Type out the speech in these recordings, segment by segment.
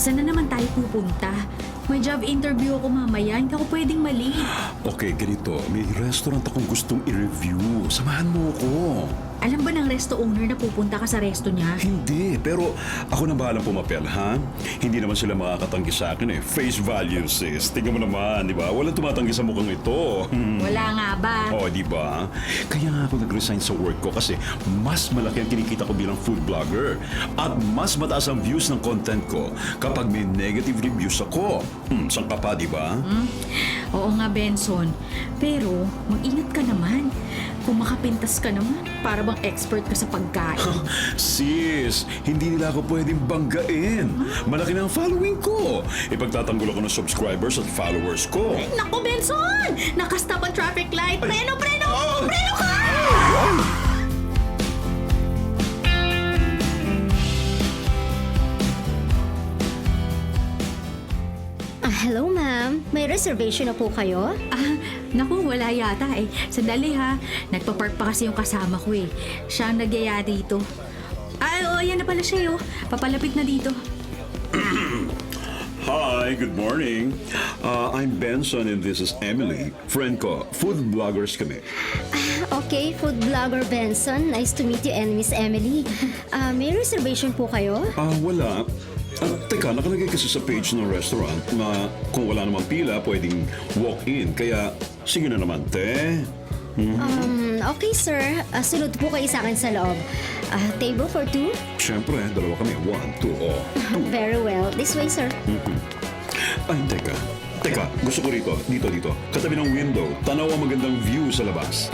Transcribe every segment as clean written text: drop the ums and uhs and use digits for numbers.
Saan na naman tayo pupunta? May job interview ako mamaya, hindi ako pwedeng mali. Okay, ganito. May restaurant akong gustong i-review. Samahan mo ako. Alam ba ng resto owner na pupunta ka sa resto niya? Hindi, pero ako na bahalang pumapel, ha? Hindi naman sila makakatanggi sa akin eh. Face value, sis. Tingnan mo naman, di ba? Walang tumatanggi sa mukhang ito. Wala nga ba? Oh, di ba? Kaya nga ako nag-resign sa work ko kasi mas malaki ang kinikita ko bilang food blogger. At mas mataas ang views ng content ko kapag may negative reviews ako. Saan ka pa, di ba? Oo nga, Benson. Pero, mag-ingat ka naman. Kung makapintas ka naman, para bang expert ka sa pagkain. Sis, hindi nila ako pwedeng banggain. Malaki na ang following ko. Ipagtatanggol ako ng subscribers at followers ko. Naku, Benson! Nakastop ang traffic light! Preno! Preno! Ah! Preno ka! Hello, ma'am. May reservation na po kayo? Naku, wala yata eh. Sandali ha. Nagpa-park pa kasi yung kasama ko eh. Siya ang nagyaya dito. Oo, yan na pala siya oh. Papalapit na dito. Hi, good morning. I'm Benson and this is Emily. Friend ko, food bloggers kami. Okay, food blogger Benson. Nice to meet you and Miss Emily. May reservation po kayo? Wala. Teka, nakalagay kasi sa page ng restaurant na kung wala namang pila, pwedeng walk-in. Kaya, sige na naman, te. Okay, sir. Sunod po kayo sa akin sa loob. Table for two? Siyempre, dalawa kami. 1, 2, oh. Very well. This way, sir. Ay, teka. Teka, gusto ko rito. Dito. Katabi ng window. Tanaw ang magandang view sa labas.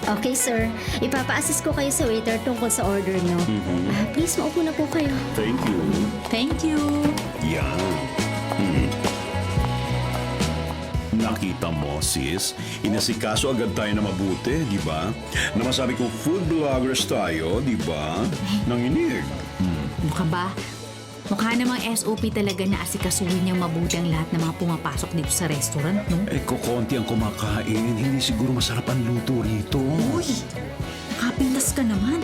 Okay, sir. Ipapa-assist ko kayo sa waiter tungkol sa order nyo. Please, maupo na po kayo. Thank you. Thank you. Yan. Nakita mo, sis? Inasikaso agad tayo na mabuti, di ba? Na masabi kong food bloggers tayo, di ba? Nanginig. Mukha ba? Mukha namang SOP talaga na asikasuhin niyang mabuti ang lahat ng mga pumapasok dito sa restaurant, no? Kukonti ang kumakain. Hindi siguro masarap ang luto rito. Uy! Nakapintas ka naman.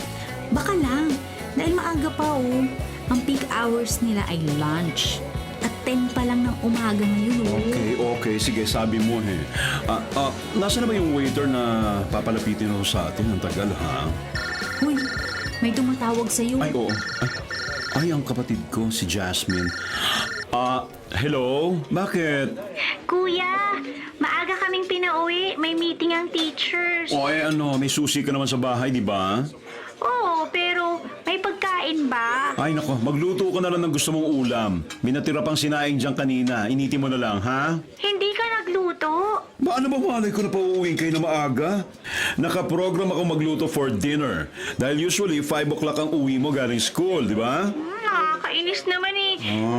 Baka lang. Dahil maaga pa oh. Ang peak hours nila ay lunch. At 10 pa lang ng umaga ngayon oh. Okay. Sige, sabi mo eh. Nasa na ba yung waiter na papalapitin ako sa atin? Ang tagal, ha? Uy! May tumatawag sa'yo. Ay, oo. Ay, ang kapatid ko, si Jasmine. Hello? Bakit? Kuya, maaga kaming pinauwi. May meeting ang teachers. May susi ka naman sa bahay, di ba? Oo, pero may pagkain ba? Ay, nako, magluto ka na lang ng gusto mong ulam. May natira pang sinaing dyan kanina. Initi mo na lang, ha? Hindi ka nagluto. Ano ba malay ko na pauuwiin kayo na maaga? Nakaprogram ako magluto for dinner. Dahil usually, 5 o'clock ang uwi mo galing school, di ba? Nakakainis naman eh.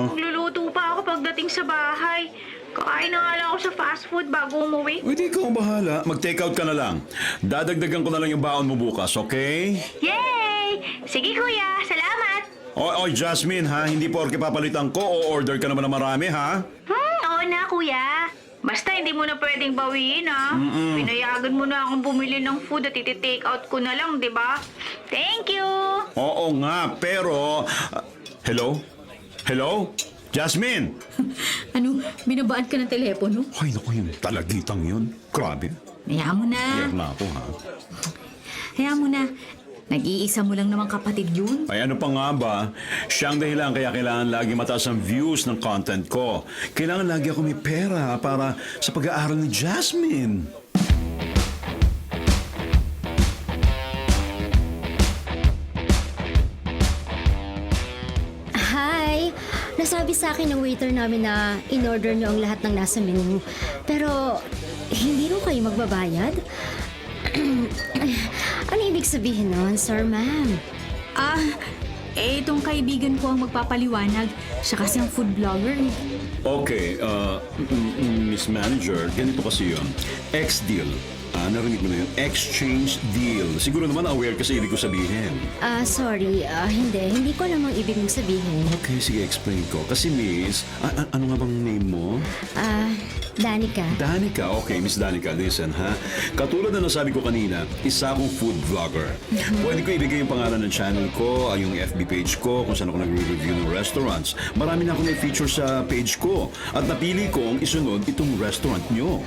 Magluluto pa ako pagdating sa bahay. Kakain na nga lang ako sa fast food bago umuwi. Hindi ikaw ang bahala. Mag-take out ka na lang. Dadagdagan ko na lang yung baon mo bukas, okay? Yay! Sige kuya, salamat. Oy, Jasmine, ha? Hindi porke papalitan ko o order ka naman ng marami, ha? Oo na kuya. Basta hindi mo na pwedeng bawiin ha. Pinayagan mo na akong bumili ng food at iti-take out ko na lang, di ba? Thank you! Oo nga, pero... hello? Hello? Jasmine! Ano? Binabaan ka ng telepono? Ay, naku, yung talagitang yun. Grabe. Hayaan mo na. Iyak na ako, ha? Hayaan mo na. Nag-iisa mo lang naman kapatid yun. Ay, ano pa nga ba? Siyang dahilan kaya kailangan lagi mataas ang views ng content ko. Kailangan lagi ako may pera para sa pag-aaral ni Jasmine. Hi! Nasabi sa akin ng waiter namin na in-order nyo ang lahat ng nasa menu. Pero, hindi rin kayo magbabayad? Ano ibig sabihin nun, sir, ma'am? Itong kaibigan ko ang magpapaliwanag. Siya kasi ang food blogger eh. Okay, Miss Manager, ganito kasi yun. Ex-deal. Narinig mo na yun. Exchange deal. Siguro naman aware kasi ibig ko sabihin. Sorry. Hindi ko alam ang ibig mong sabihin. Okay, sige, explain ko. Kasi miss, ano nga bang name mo? Danica. Danica. Okay, Miss Danica, listen ha. Katulad na nasabi ko kanina, isa akong food vlogger. Pwede ko ibigay yung pangalan ng channel ko, yung FB page ko, kung saan ako nagre-review ng restaurants. Marami na akong feature sa page ko. At napili kong isunod itong restaurant nyo.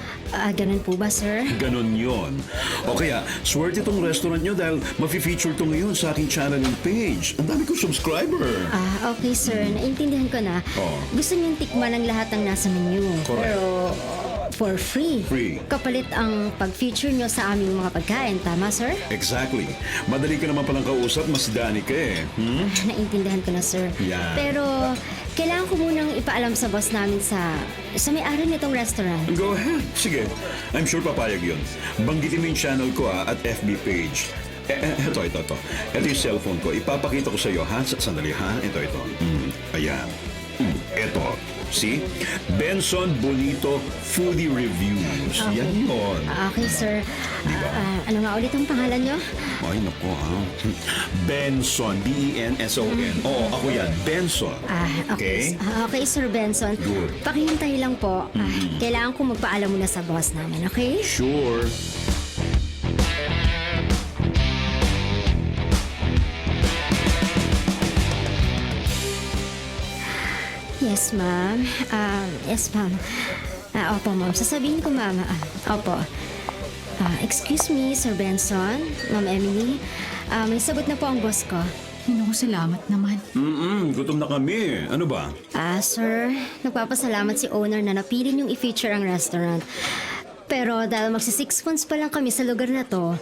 Ganun po ba, sir? Ganon yon. O kaya, swerte itong restaurant nyo dahil mafe-feature to ngayon sa aking channel and page. Ang dami kong subscriber. Okay, sir. Naintindihan ko na. Oo. Gusto niyong tikman ang lahat ng nasa menu. Correct. Pero for free. Free. Kapalit ang pag-feature niyo sa aming mga pagkain. Tama, sir? Exactly. Madali ka naman palang kausap, Mas Danica eh. Naintindihan ko na, sir. Yan. Pero kailangan ko munang ipaalam sa boss namin sa may-ari nitong restaurant. Go ahead. Sige. I'm sure papayag yun. Banggitin mo yung channel ko at FB page. Ito. Ito yung cellphone ko. Ipapakita ko sa iyo, ha? Sandali, ha? Ito. Ayan. Ito. See? Benson Bonito Foodie Reviews. Okay. Yan yun. Okay, sir. Ano nga ulit ang pangalan niyo? Ay, naku, ha? Benson. B-E-N-S-O-N. Oo, ako yan. Benson. Okay. Okay, Sir Benson. Good. Pakihintay lang po. Kailangan ko magpaalam muna sa boss namin, okay? Sure. Yes, ma'am. Yes, ma'am. Opo, ma'am. Sasabihin ko, ma'am. Opo. Excuse me, Sir Benson, Ma'am Emily. May sagot na po ang boss ko. Naku, salamat naman. Gutom na kami. Ano ba? Sir, nagpapasalamat si owner na napili niyong i-feature ang restaurant. Pero dahil magsi 6 months pa lang kami sa lugar na to,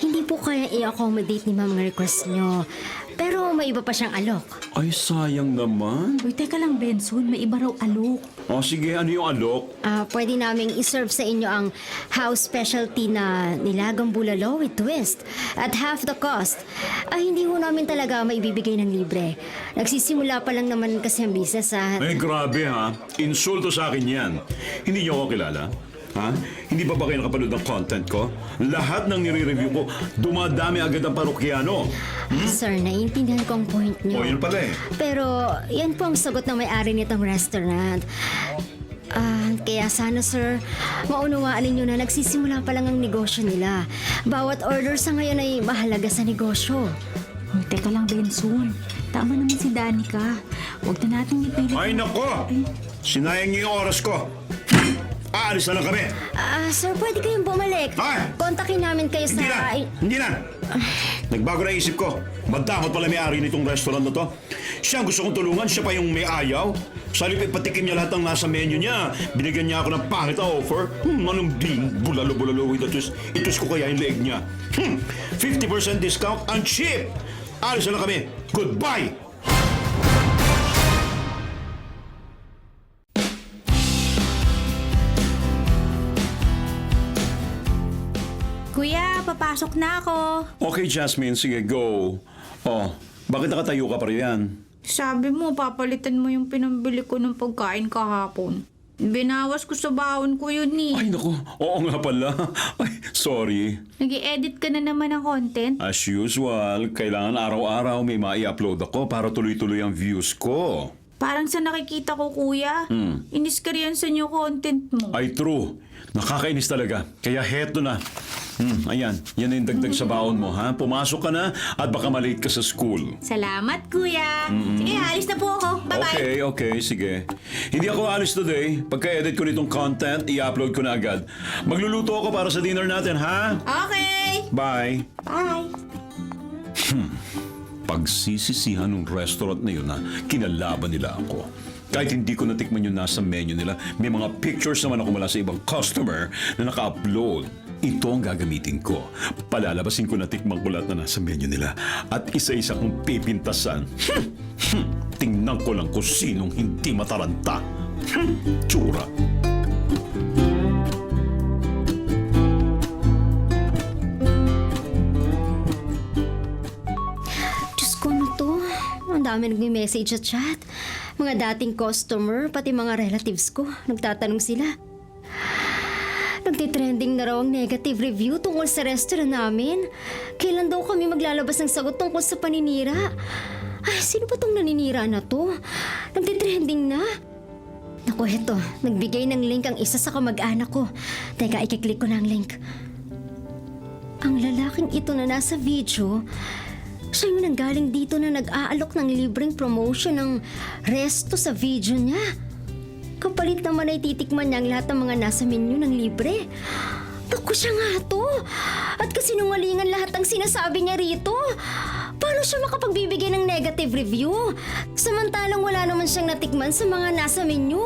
hindi po kaya i-accommodate ni ma'am ang request niyo. Pero may iba pa siyang alok. Ay, sayang naman. Uy, teka lang, Benson. May iba raw alok. O sige, ano yung alok? Pwede naming iserve sa inyo ang house specialty na nilagang bulalo with twist at half the cost. Hindi ho namin talaga maibibigay ng libre. Nagsisimula pa lang naman kasi ang business at... Ay, grabe ha. Insulto sa akin yan. Hindi niyo ako kilala? Ha? Hindi ba kayo nakapanood ng content ko? Lahat ng nire-review ko, dumadami agad ang parokyano. Sir, naiintindihan ko ang point niyo. O, yun pala eh. Pero yan po ang sagot ng may-ari nitong restaurant. Kaya sana, sir, maunawaan ninyo na nagsisimula pa lang ang negosyo nila. Bawat order sa ngayon ay mahalaga sa negosyo. Uy, teka lang, Benson. Tama naman si Danica. Huwag na natin ipilit. Ay, nako! Sinayang niyo yung oras ko. Aalis na lang kami. Sir, pwede kayong bumalik. Ay! Kontakin namin kayo sa... Hindi na! Nagbago na isip ko. Magdamot pala may-ari nitong restaurant na to. Siya ang gusto kong tulungan, siya pa yung may ayaw. Sa halip patikim niya lahat ng nasa menu niya. Binigyan niya ako ng pangit na offer. Anong bulalo-bulalo with a twist. Itus ko kaya yung leeg niya. 50% discount and cheap. Alis na lang kami. Goodbye! Kuya, papasok na ako. Okay, Jasmine. Sige, go. Oh, bakit nakatayo ka pa riyan? Sabi mo, papalitan mo yung pinambili ko ng pagkain kahapon. Binawas ko sa baon ko yun eh. Ay, naku. Oo nga pala. Ay, sorry. Nag-i-edit ka na naman ng content. As usual, kailangan araw-araw may mai-upload ako para tuloy-tuloy ang views ko. Parang sa nakikita ko, kuya. Iniskariyansan yung content mo. Ay, true. Nakakainis talaga. Kaya heto na. Ayan, yan na yung dagdag sa baon mo, ha? Pumasok ka na at baka malate ka sa school. Salamat, kuya. Sige, alis na po ako. Bye-bye. Okay, sige. Hindi ako alis today. Pagka-edit ko nitong content, i-upload ko na agad. Magluluto ako para sa dinner natin, ha? Okay. Bye. Bye. Pagsisisihan ng restaurant na yun na kinalaban nila ako. Kahit hindi ko natikman yung nasa menu nila, may mga pictures naman ako mula sa ibang customer na naka-upload. Ito ang gagamitin ko. Palalabasin ko na tikman ko lahat na nasa menu nila at isa-isa kong pipintasan. Tingnan ko lang kung sinong hindi mataranta. Tsura. Diyos ko, ano to? Ang dami nagme-message sa chat. Mga dating customer, pati mga relatives ko. Nagtatanong sila. Nagtitrending na raw ang negative review tungkol sa restaurant namin. Kailan daw kami maglalabas ng sagot tungkol sa paninira? Ay, sino ba tong naninira na to? Nagtitrending na? Naku, heto. Nagbigay ng link ang isa sa kamag-anak ko. Teka, ikiklik ko na ang link. Ang lalaking ito na nasa video, siya yung nanggaling dito na nag-aalok ng libreng promotion ng resto sa video niya. Kapalit naman ay titikman niya ang lahat ng mga nasa menu ng libre. Naku, siya nga to. At kasinungalingan lahat ang sinasabi niya rito. Paano siya makapagbibigay ng negative review? Samantalang wala naman siyang natikman sa mga nasa menu.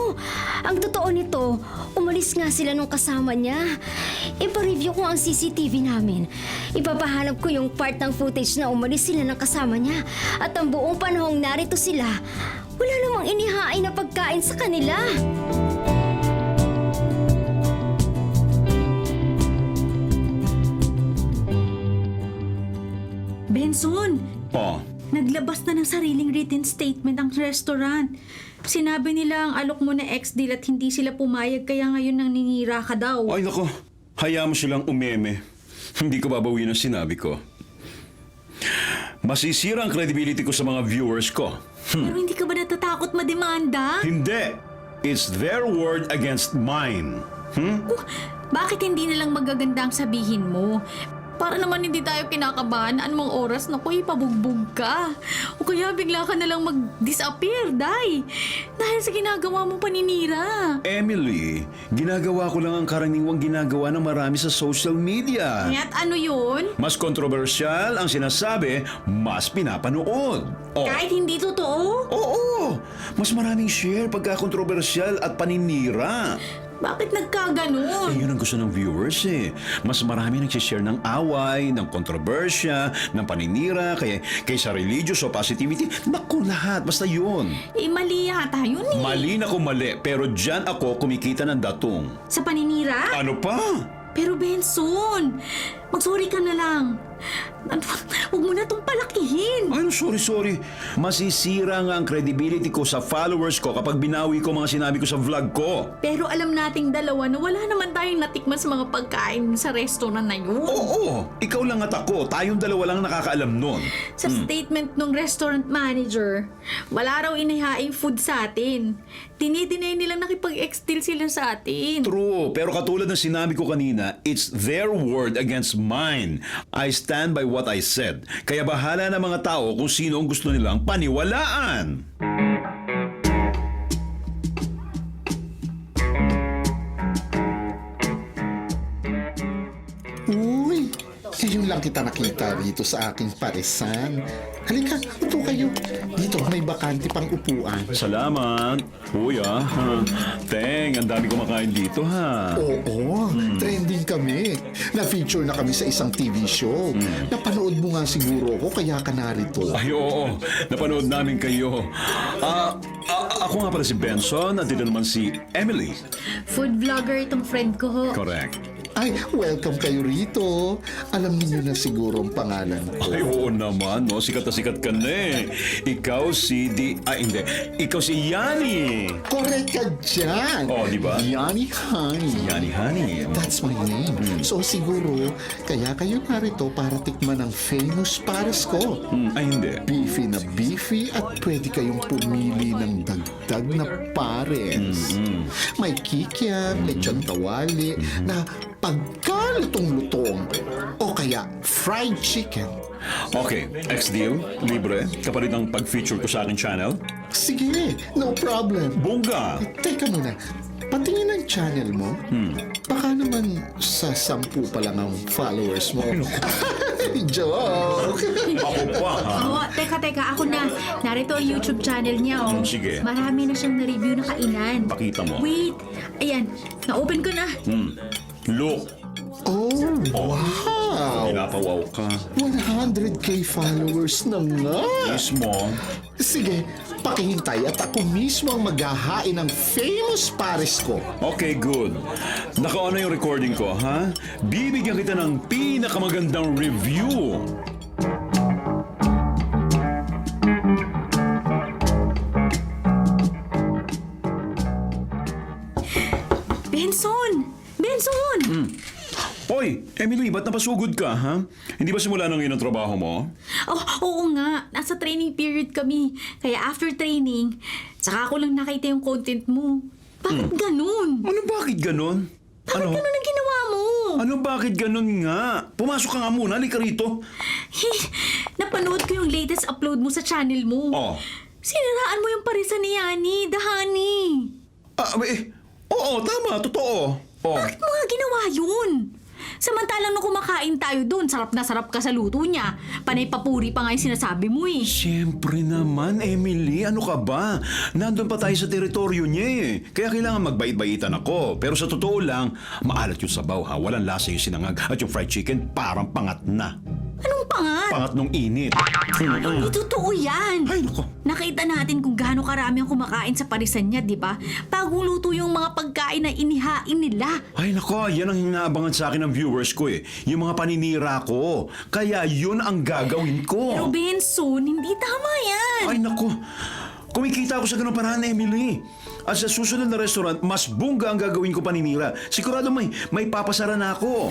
Ang totoo nito, umalis nga sila nung kasama niya. Ipa-review ko ang CCTV namin. Ipapahanap ko yung part ng footage na umalis sila ng kasama niya. At ang buong panahong narito sila, wala namang inihain na pagkain sa kanila. Benson, Oh, naglabas na ng sariling written statement ang restaurant. Sinabi nila ang alok mo na ex-deal at hindi sila pumayag kaya ngayon naninira ka daw. ay nako. Hayaan mo silang umeme. Hindi ko babawiin ang sinabi ko. Masisira ang credibility ko sa mga viewers ko. Pero hindi ka ba natatakot mademanda? Hindi. It's their word against mine. Bakit hindi nalang magaganda ang sabihin mo? Para naman hindi tayo kinakabahan anumang oras na ipabugbog ka. O kaya bigla ka nalang mag-disappear, Day. Dahil sa ginagawa mong paninira. Emily, ginagawa ko lang ang karaniwang ginagawa ng marami sa social media. At ano yun? Mas kontrobersyal ang sinasabi, mas pinapanood. Oh. Kahit hindi totoo? Oo! Mas maraming share pagka kontrobersyal at paninira. Bakit nagkaganon? Yun ang gusto ng viewers eh. Mas marami nagsishare ng away, ng kontrobersya, ng paninira, kaysa religious o positivity. Naku, lahat. Basta yun. Mali yata yun eh. Mali na kung mali, pero dyan ako kumikita ng datong. Sa paninira? Ano pa? Pero Benson, mag-sorry ka na lang. Huwag mo na itong palakihin. Ay, no, sorry. Masisira nga ang credibility ko sa followers ko kapag binawi ko mga sinabi ko sa vlog ko. Pero alam nating dalawa na wala naman tayong natikman sa mga pagkain sa restaurant na yun. Oo, ikaw lang at ako. Tayong dalawa lang nakakaalam nun. Sa statement ng restaurant manager, wala raw inihaing food sa atin. Dinideny nilang nakipag-ex-deal sila sa atin. True, pero katulad ng sinabi ko kanina, it's their word against mine. I stand by what I said. Kaya bahala na mga tao kung sino ang gusto nilang paniwalaan. Uy, ngayon lang kita nakita dito sa aking paresan. Halika, upo kayo. Dito, may bakante pang upuan. Salamat. Uy Teng, ang dami kumakain dito ha. Oo, trending kami. Na-feature na kami sa isang TV show. Napanood mo nga siguro ko, kaya ka narito. Ay oo, napanood namin kayo. Ako nga pala si Benson at dito naman si Emily. Food vlogger itong friend ko ho. Correct. Ay, welcome kayo rito. Alam niyo na siguro ang pangalan ko. Ay, oo naman, no? Sikat na sikat ka na eh. Ikaw si hindi. Ikaw si Yani. Correct ka dyan. Oh, di ba? Yani Honey. Yani, honey. That's my name. So siguro, kaya kayo narito para tikman ang famous pares ko. Ay, hindi. Beefy na beefy at pwede kayong pumili ng dagdag na pares. May kikiam, lechon tawali, na pagkalutong-lutong o kaya fried chicken. Okay, ex-deal, libre, kapalit ng pag-feature ko sa aking channel. Sige, no problem. Bongga! Teka muna, patingin ang channel mo. Baka naman sa 10 pa lang ang followers mo. Joke! Ako pa, ha? Oo, teka, ako na. Narito ang YouTube channel niya, oh. Sige. Marami na siyang na-review na kainan. Pakita mo. Wait, ayan, na-open ko na. Look, Oh, wow! pinapawaw ka. 100k followers na nga! Mismo. Sige, pakihintay at ako mismo ang maghahain ng famous pares ko. Okay, good. Naka-on na yung recording ko, ha? Bibigyan kita ng pinakamagandang review. Benson! Hoy, Emily, ba't napasugod ka, ha? Hindi ba simula na ngayon ang trabaho mo? Oh, oo nga. Nasa training period kami. Kaya after training, saka ko lang nakita yung content mo. Bakit ganun? Ano, bakit ganun? Bakit ganun ang ginawa mo? Ano, bakit ganun nga? Pumasok ka nga muna, halika rito. Napanood ko yung latest upload mo sa channel mo. Oh. Siniraan mo yung parisan ni Yani, the honey. Oo, tama, totoo. Oh. Bakit mo nga ginawa yun? Samantalang nung kumakain tayo doon, sarap na sarap ka sa luto niya. Panay papuri pa nga yung sinasabi mo eh. Siyempre naman, Emily. Ano ka ba? Nandun pa tayo sa teritoryo niya eh. Kaya kailangan magbait-baitan ako. Pero sa totoo lang, maalat yung sabaw ha. Walang lasa yung sinangag. At yung fried chicken, parang pangat na. Anong pangat? Pangat nung init. Hindi totoo yan. Ay, nako. Nakita natin kung gaano karami ang kumakain sa parisan niya, di ba? Bagong luto yung mga pagkain na inihain nila. Ay, nako. Yan ang hinaabangan sa akin ng viewers ko eh. Yung mga paninira ko. Kaya yun ang gagawin ko. Pero Benson, hindi tama yan. Ay, nako. Kumikita ako sa ganung paraan, Emily. At sa susunod na restaurant, mas bongga ang gagawin ko paninira. Sigurado may papasara na ako.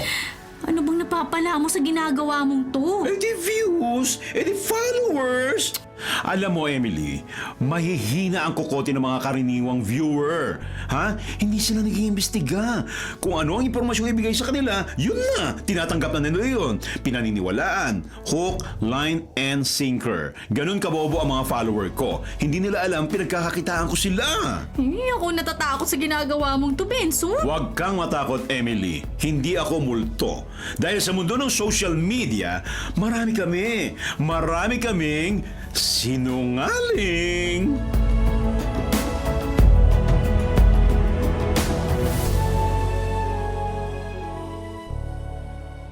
Ano bang napapala mo sa ginagawa mong to? Eh di views, eh di followers. Alam mo, Emily, mahihina ang kokote ng mga karaniwang viewer. Ha? Hindi sila nag-iimbestiga. Kung ano ang impormasyong ibigay sa kanila, yun na. Tinatanggap na nila yun. Pinaniniwalaan. Hook, line, and sinker. Ganun kabobo ang mga follower ko. Hindi nila alam pinagkakakitaan ko sila. Ako natatakot sa ginagawa mong to, Benson. Huwag kang matakot, Emily. Hindi ako multo. Dahil sa mundo ng social media, marami kaming sinungaling.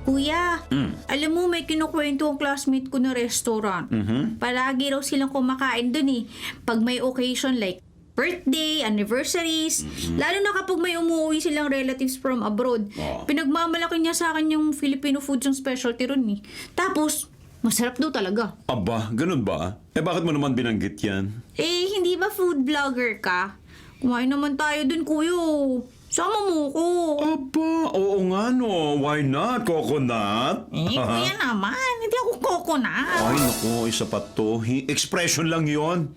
Kuya, alam mo may kinukwento ang classmate ko na restaurant. Palagi raw silang kumakain dun eh. Pag may occasion like birthday, anniversaries, lalo na kapag may umuwi silang relatives from abroad. Pinagmamalaki niya sa akin yung Filipino foods yung specialty ron eh. Tapos, masarap daw talaga. Aba, ganun ba? Eh bakit mo naman binanggit yan? Eh, hindi ba food vlogger ka? Kumain naman tayo dun, kuyo. Sama mo ko. Aba, oo nga no. Why not, coconut? Kuya naman, hindi ako coconut. Ay, naku, isa pa to. Expression lang yon.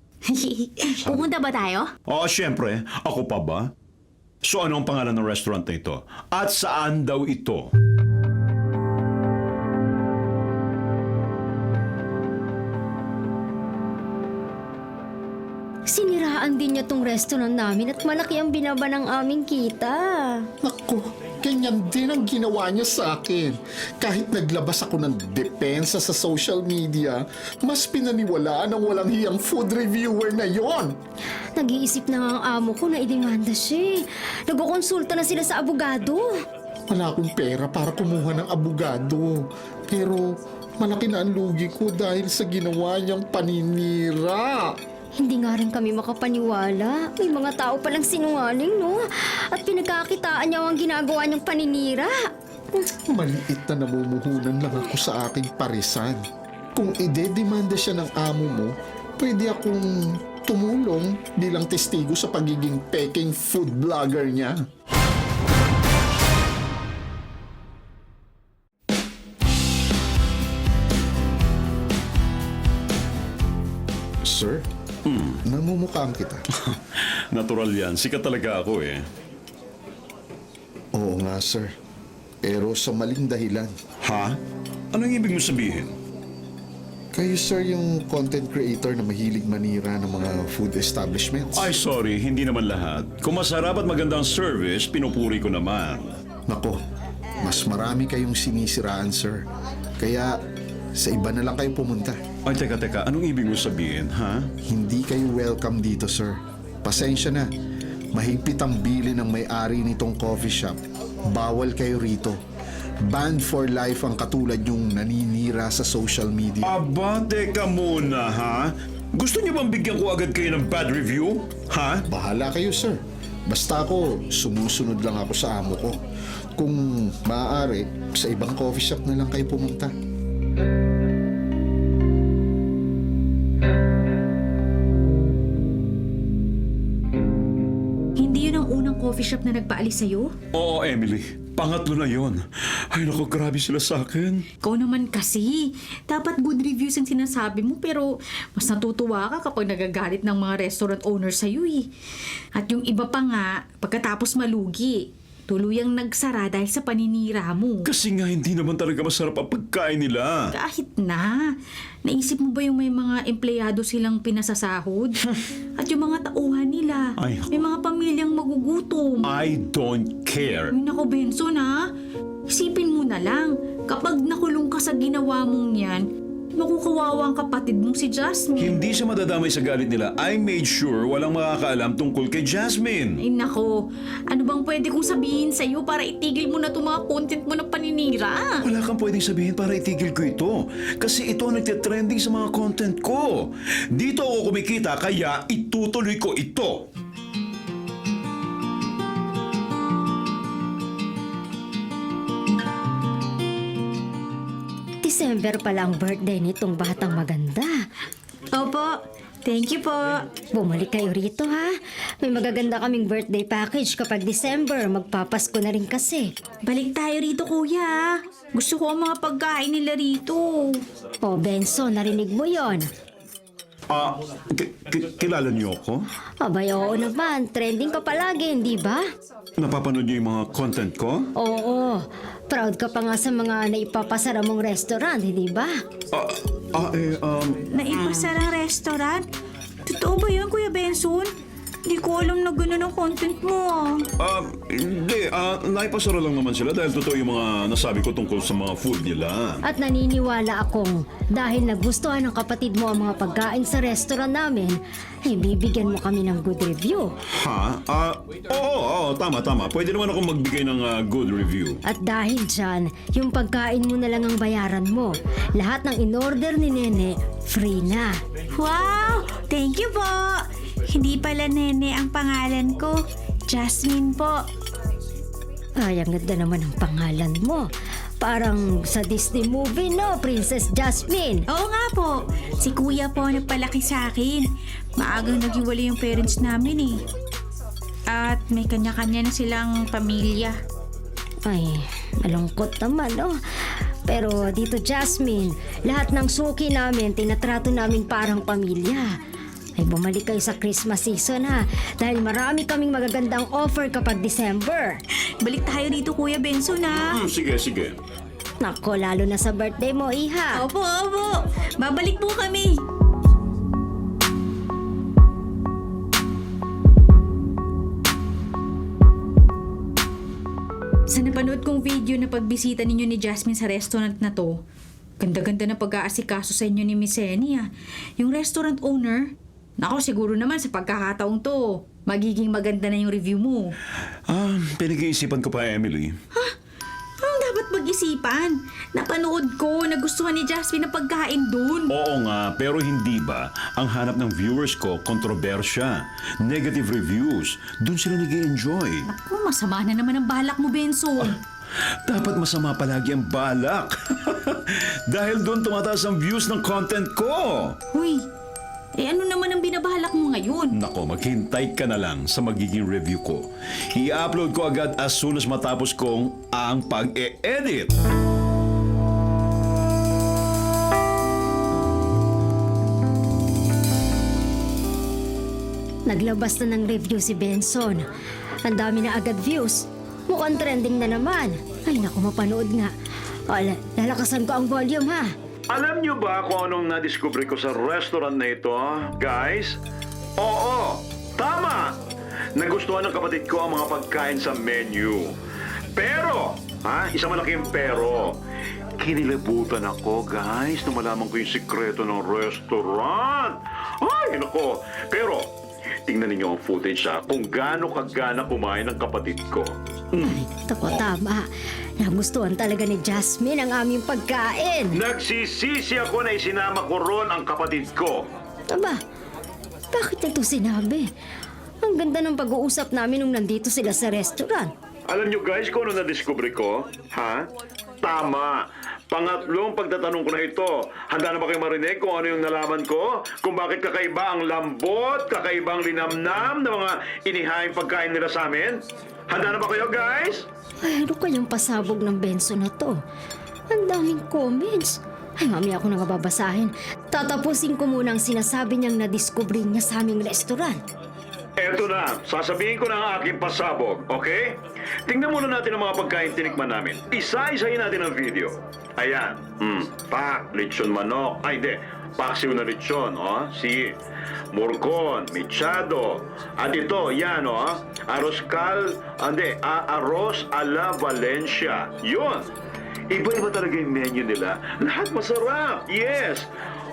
Pupunta ba tayo? Oo, syempre. Ako pa ba? So ano ang pangalan ng restaurant na ito? At saan daw ito? Siniraan din niya tong restaurant namin at malaki ang binaba ng aming kita. Naku, ganyan din ang ginawa niya sa akin. Kahit naglabas ako ng depensa sa social media, mas pinaniwalaan ang walang hiyang food reviewer na yon. Nag-iisip na nga ang amo ko na idemanda siya. Nagkukonsulta na sila sa abogado. Wala akong pera para kumuha ng abogado. Pero malaki na ang lugi ko dahil sa ginawa niyang paninira. Hindi nga rin kami makapaniwala. May mga tao palang sinungaling, no? At pinagkakitaan niya ang ginagawa niyang paninira. Maliit na namumuhunan lang ako sa aking parisan. Kung ide-demanda siya ng amo mo, pwede akong tumulong bilang testigo sa pagiging peking food blogger niya. Sir, namumukhaan kita. Natural yan. Sikat talaga ako eh. Oo nga, sir. Pero sa maling dahilan. Ha? Anong ibig mo sabihin? Kayo, sir, yung content creator na mahilig manira ng mga food establishments. Ay, sorry. Hindi naman lahat. Kung masarap at magandang service, pinupuri ko naman. Nako, mas marami kayong sinisiraan, sir. Kaya sa iba na lang kayo pumunta. Ay, teka. Anong ibig mo sabihin, ha? Hindi kayo welcome dito, sir. Pasensya na. Mahigpit ang bili ng may-ari nitong coffee shop. Bawal kayo rito. Banned for life ang katulad yung naninira sa social media. Aba, teka muna, ha? Gusto niyo bang bigyan ko agad kayo ng bad review? Ha? Bahala kayo, sir. Basta ako, sumusunod lang ako sa amo ko. Kung maaari, sa ibang coffee shop na lang kayo pumunta. Hindi yun ang unang coffee shop na nagpaalis sa'yo? Oo, Emily. Pangatlo na yon. Ay naku, grabe sila sa akin. Ikaw naman kasi, dapat good reviews ang sinasabi mo pero mas natutuwa ka kapag nagagalit ng mga restaurant owners sa'yo eh. At yung iba pa nga, pagkatapos malugi, tuluyang nagsara dahil sa paninira mo. Kasi nga hindi naman talaga masarap ang pagkain nila. Kahit na, naisip mo ba yung may mga empleyado silang pinasasahod? At yung mga tauhan nila, Ay. may mga pamilyang magugutom. I don't care. Ay, naku, Benson ha. Isipin mo na lang, kapag nakulong ka sa ginawa mong yan, makukawawa ang kapatid mong si Jasmine. Hindi siya madadamay sa galit nila. I made sure walang makakaalam tungkol kay Jasmine. Ay nako, ano bang pwede kong sabihin sa'yo para itigil mo na itong mga content mo na paninira? Wala kang pwedeng sabihin para itigil ko ito. Kasi ito ang nagtitrending sa mga content ko. Dito ako kumikita kaya itutuloy ko ito. December pala ang birthday nitong batang maganda. Opo, thank you po. Bumalik kayo rito ha. May magaganda kaming birthday package kapag December. Magpapasko na rin kasi. Balik tayo rito, kuya. Gusto ko ang mga pagkain nila rito. O Benson, narinig mo yon? Kilala niyo ako? Abay, oo naman. Trending ka palagi, hindi ba? Napapanood niyo yung mga content ko? Oo. Proud ka pa nga sa mga naipapasara mong restaurant, hindi ba? Naipasarang restaurant? Totoo ba yun, Kuya Benson? Hindi ko alam na gano'n ang content mo Hindi. Naipasara lang naman sila dahil totoo yung mga nasabi ko tungkol sa mga food nila. At naniniwala akong dahil nagustuhan ng kapatid mo ang mga pagkain sa restaurant namin, ay bibigyan mo kami ng good review. Ha? Oo, tama. Pwede naman ako magbigay ng good review. At dahil dyan, yung pagkain mo na lang ang bayaran mo. Lahat ng in-order ni Nene, free na. Wow! Thank you po! Hindi pala Nene ang pangalan ko. Jasmine po. Ay, ang ganda naman ang pangalan mo. Parang sa Disney movie, no? Princess Jasmine. Oo nga po. Si Kuya po nagpalaki sa akin. Maagang naghiwalay yung parents namin eh. At may kanya-kanya na silang pamilya. Ay, malungkot naman, no? Pero dito, Jasmine, lahat ng suki namin, tinatrato namin parang pamilya. Ay, bumalik kayo sa Christmas season, ha? Dahil marami kaming magagandang offer kapag December. Balik tayo dito, Kuya Benson ha. Sige. Nako, lalo na sa birthday mo, Iha. Opo. Babalik po kami. Sa napanood kong video na pagbisita ninyo ni Jasmine sa restaurant na to, ganda-ganda na pag-aasikaso sa inyo ni Miss Eni ah. Yung restaurant owner, nako siguro naman sa pagkakataong to, magiging maganda na yung review mo. Pinag-iisipan ko pa, Emily. Anong dapat pag-isipan? Napanood ko, nagustuhan ni Jasmine ang pagkain dun. Oo nga, pero hindi ba? Ang hanap ng viewers ko, kontrobersya, negative reviews. Doon sila nag-i-enjoy. Naku, masama na naman ang balak mo, Benson. Dapat masama palagi ang balak. Dahil doon tumataas ang views ng content ko. Huy, ano naman ang binabalak mo ngayon? Nako, maghintay ka na lang sa magiging review ko. I-upload ko agad as soon as matapos kong ang pag-e-edit. Naglabas na ng review si Benson. Ang dami na agad views. Mukhang trending na naman. Ay, naku, mapanood nga. O, lalakasan ko ang volume, ha? Alam niyo ba kung anong nadiskubre ko sa restaurant na ito, guys? Oo, tama! Nagustuhan ng kapatid ko ang mga pagkain sa menu. Pero, isang malaking pero, kinilabutan ako, guys, nung malaman ko yung sikreto ng restaurant. Ay, nako! Pero, tingnan ninyo ang footage kung gaano kagana kumain ng kapatid ko. Ay, tako, tama. Nagustuhan talaga ni Jasmine ang aming pagkain. Nagsisisi ako na isinama ko ron ang kapatid ko. Aba, bakit nito sinabi? Ang ganda ng pag-uusap namin nung nandito sila sa restaurant. Alam nyo guys kung ano na-discover ko? Ha? Tama. Pangatlong pagtatanong ko na ito, handa na ba kayo marinig kung ano yung nalaman ko? Kung bakit kakaiba ang lambot, kakaibang linamnam ng mga inihaing pagkain nila sa amin? Handa na ba kayo, guys? Ay, ano kayang pasabog ng Benson na to? Ang daming comments. Ay, mamaya ako na nga babasahin. Tatapusin ko muna ang sinasabi niyang nadiskubre niya sa aming restaurant. Eto na, sasabihin ko na ang aking pasabog, okay? Tingnan muna natin ang mga pagkain tinikman namin. Isa-isahin natin ang video. Ayan, pak, lechon manok. Ay, di, paksiw na lechon, oh. Sige. Murkon, michado. At ito, yan, oh. Arroz a la Valencia. Yun. Iba-iba talaga yung menu nila. Lahat masarap. Yes.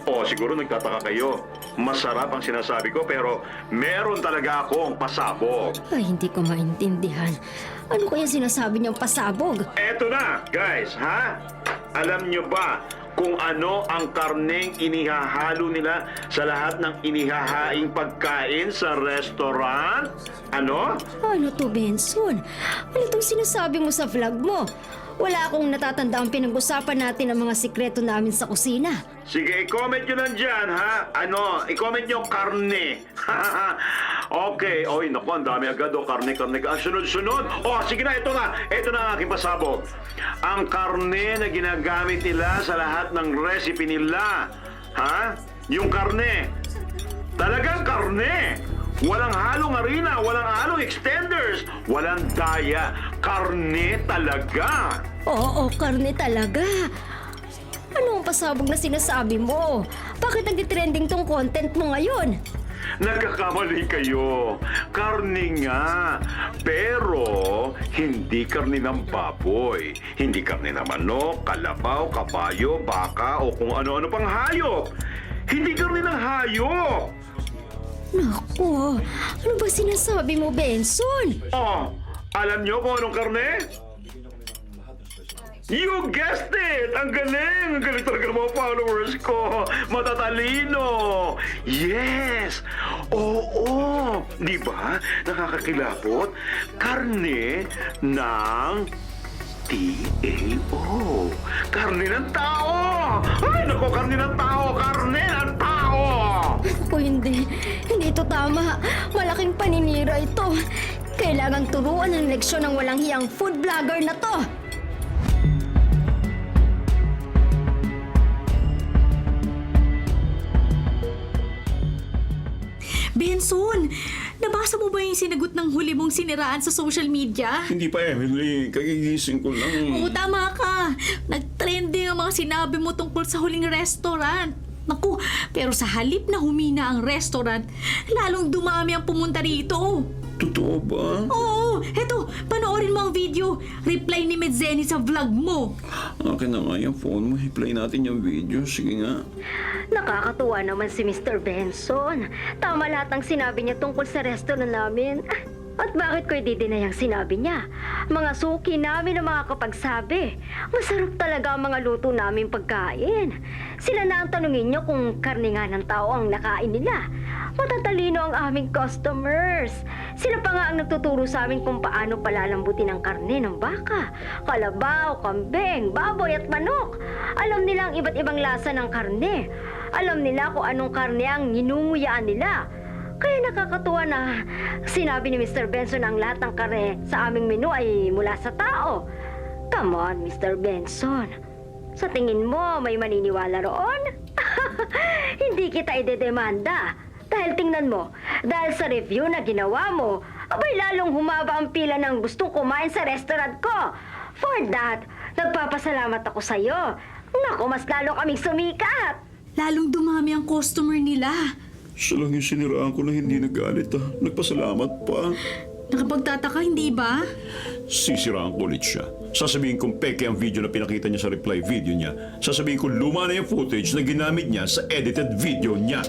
O, siguro nagtataka kayo. Masarap ang sinasabi ko pero meron talaga akong pasabog. Ay, hindi ko maintindihan. Ano kaya sinasabi niyang pasabog? Eto na, guys, ha? Alam nyo ba kung ano ang karneng inihahalo nila sa lahat ng inihahaing pagkain sa restaurant? Ano? Ano to, Benson? Ano itong sinasabi mo sa vlog mo? Wala akong natatanda ang pinag-usapan natin ang mga sikreto namin sa kusina. Sige, i-comment nyo lang dyan, ha? Ano, i-comment nyo karne. Okay, oy, naku, ang dami agad, karne. Sunod-sunod. Sige na, ito na ang aking pasabog. Ang karne na ginagamit nila sa lahat ng recipe nila. Ha? Yung karne. Talagang karne. Walang halong harina, walang halong extenders, walang daya. Karne talaga. Oo, karne talaga. Ano ang pasabog na sinasabi mo? Bakit nagtitrending tong content mo ngayon? Nagkakamali kayo. Karne nga. Pero, hindi karne ng baboy. Hindi karne ng manok, kalabaw, kabayo, baka, o kung ano-ano pang hayop. Hindi karne ng hayop. Naku, ano ba sinasabi mo, Benson? Alam nyo kung anong karne? You guessed it! Ang galing! Ang galing talaga ng mga followers ko! Matatalino! Yes! Oo! Di ba? Nakakakilabot? Karne ng T-A-O. Karne ng tao! Ay, naku! Karne ng tao! Karne ng tao! O hindi, hindi ito tama. Malaking paninira ito. Kailangang turuan ng leksyon ng walang hiyang food vlogger na to. Benson, nabasa mo ba yung sinagot ng huli mong siniraan sa social media? Hindi pa, Emily. Kagigising ko lang. Oo, tama ka. Nag-trending ang mga sinabi mo tungkol sa huling restaurant. Naku, pero sa halip na humina ang restaurant, lalong dumami ang pumunta rito. Totoo ba? Oo, eto, panoorin mo ang video. Reply ni Medzeni sa vlog mo. Akin na nga yung phone mo. I-play natin yung video. Sige nga. Nakakatuwa naman si Mr. Benson. Tama lahat ang sinabi niya tungkol sa restaurant namin. At bakit ko i-deny ang sinabi niya? Mga suki namin ang makakapagsabi. Masarap talaga ang mga luto naming pagkain. Sila na ang tanungin niyo kung karne nga ng tao ang nakain nila. Matatalino ang aming customers. Sila pa nga ang nagtuturo sa amin kung paano palalambutin ang karne ng baka, kalabaw, kambing, baboy at manok. Alam nila ang iba't ibang lasa ng karne. Alam nila kung anong karne ang ninunguyaan nila. Kaya nakakatuwa na sinabi ni Mr. Benson ang lahat ng karne sa aming menu ay mula sa tao. Come on, Mr. Benson. Sa tingin mo, may maniniwala roon? Hindi kita idedemanda. Dahil tingnan mo, dahil sa review na ginawa mo, abay lalong humaba ang pila ng gustong kumain sa restaurant ko. For that, nagpapasalamat ako sa'yo. Naku, mas lalo kaming sumikat. Lalong dumami ang customer nila. Siya lang yung siniraan ko na hindi nagalit Nagpasalamat pa. Nakapagtataka, hindi ba? Sisiraan ko ulit siya. Sasabihin kong peke ang video na pinakita niya sa reply video niya. Sasabihin ko luma na yung footage na ginamit niya sa edited video niya.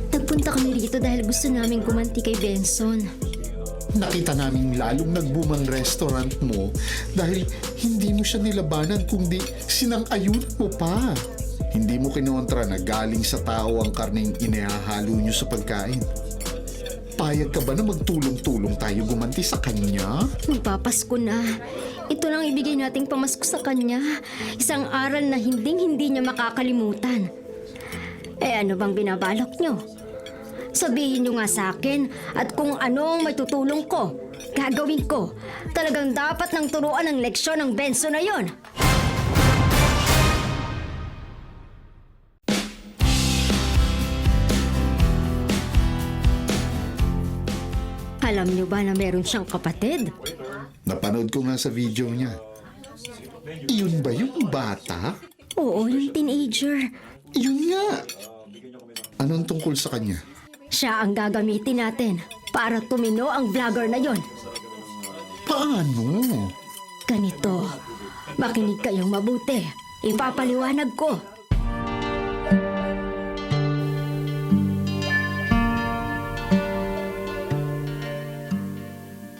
Nagpunta kami rito dahil gusto namin gumanti kay Benson. Nakita namin lalong nag-boom ang restaurant mo dahil hindi mo siya nilabanan kundi sinang-ayunan mo pa. Hindi mo kinontra na galing sa tao ang karneng inihahalo niyo sa pagkain. Papayag ka ba na magtulong-tulong tayo gumanti sa kanya? Magpapasko na. Ito lang ibigay nating pamasko sa kanya. Isang aral na hindi niya makakalimutan. Ano bang binabalak nyo? Sabihin nyo nga sa akin at kung ano ang matutulong ko, gagawin ko. Talagang dapat nang turuan ng leksyon ng Benzo na yon. Alam nyo ba na meron siyang kapatid? Napanood ko nga sa video niya. Iyon ba yung bata? Oo, yung teenager. Yun nga. Anong tungkol sa kanya? Siya ang gagamitin natin para tumino ang vlogger na yon. Paano? Ganito, makinig kayong mabuti. Ipapaliwanag ko.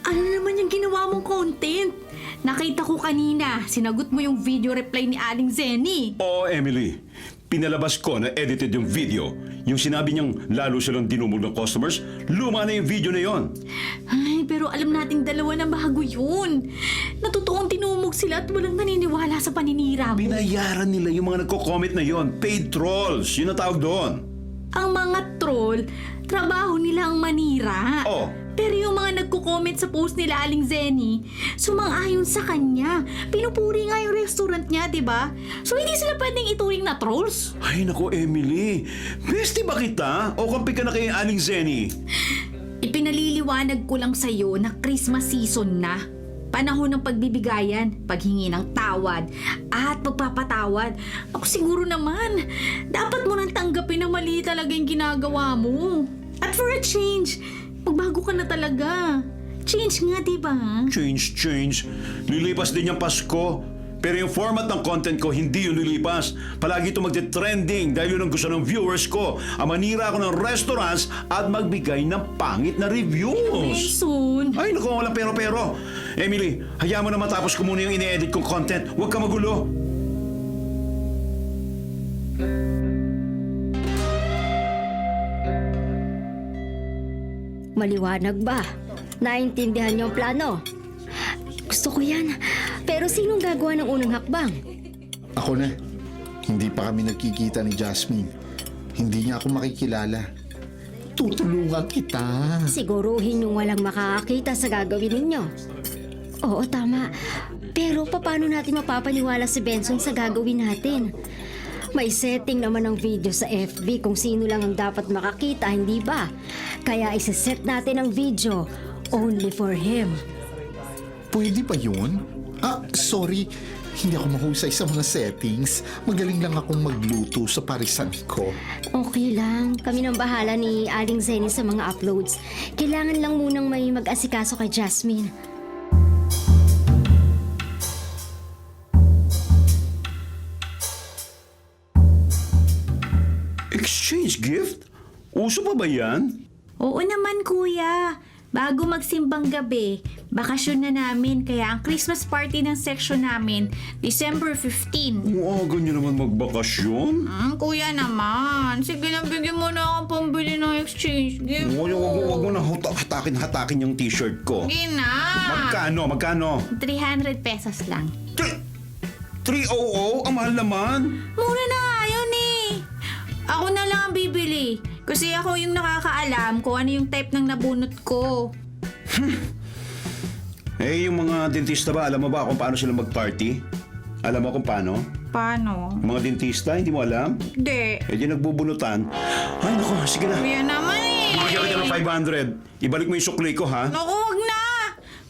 Ano naman yung ginawa mong content? Nakita ko kanina, sinagot mo yung video reply ni Aling Zenny. Oo, Emily. Pinalabas ko na edited yung video. Yung sinabi niyang lalo silang dinumog ng customers, luma na yung video na yon. Ay, pero alam nating dalawa na bago yun. Natutuong tinumog sila at walang naniniwala sa paninira mo. Binayaran nila yung mga nagko-comment na yon. Paid trolls. Yun ang tawag doon. Ang mga troll, trabaho nila ang manira. Oh. Pero yung mga nagko-comment sa post nila Aling Zenny, sumang-ayon sa kanya. Pinupuri nga yung restaurant niya, di ba? So hindi sila pwedeng ituring na trolls. Ay, nako, Emily. Bestie ba kita? O kampi ka na kay Aling Zenny? Ipinaliliwanag ko lang sa'yo na Christmas season na. Panahon ng pagbibigayan, paghingi ng tawad, at pagpapatawad. Ako siguro naman, dapat mo nang tanggapin na mali talaga yung ginagawa mo. At for a change, magbago ka na talaga. Change nga, di ba? Change. Lilipas din yung Pasko. Pero yung format ng content ko, hindi yung lilipas. Palagi ito magte-trending dahil yun ang gusto ng viewers ko. Ang manira ako ng restaurants at magbigay ng pangit na reviews. Jason! Ay, naku, walang pero-pero. Emily, hayaan mo na matapos ko muna yung ine-edit kong content. Huwag ka magulo. Maliwanag ba? Naintindihan niyo ang plano? Gusto ko yan. Pero sinong gagawa ng unang hakbang? Ako na. Hindi pa kami nagkikita ni Jasmine. Hindi niya ako makikilala. Tutulungan kita. Siguruhin yung walang makakakita sa gagawin ninyo. Oo, tama. Pero paano natin mapapaniwala si Benson sa gagawin natin? May setting naman ng video sa FB kung sino lang ang dapat makakita, hindi ba? Kaya isa-set natin ang video only for him. Pwede pa yun? Sorry. Hindi ako mahusay sa mga settings. Magaling lang akong magluto sa parisan ko. Okay lang. Kami nang bahala ni Aling Zenny sa mga uploads. Kailangan lang munang may mag-asikaso kay Jasmine. Exchange gift? Uso pa ba yan? Oo naman, kuya. Bago magsimbang gabi, bakasyon na namin kaya ang Christmas party ng section namin, December 15. Wow, ganyan naman magbakasyon. Kuya naman. Sige na, bigyan mo na akong pambili ng exchange gift. Wag mo na hatakin yung t-shirt ko. Sige na. Magkano? 300 pesos lang. 300? Ang mahal naman. Mura na nga yun eh. Ako na lang ang bibili. Kasi ako yung nakakaalam kung ano yung type ng nabunot ko. Yung mga dentista ba, alam mo ba kung paano sila mag-party? Alam mo kung paano? Paano? Mga dentista, hindi mo alam? Hindi. Di nagbubunutan. Ay, naku, sige na. Yan naman eh. Bigyan kita ng 500. Ibalik mo yung sukli ko, ha? Naku, wag na.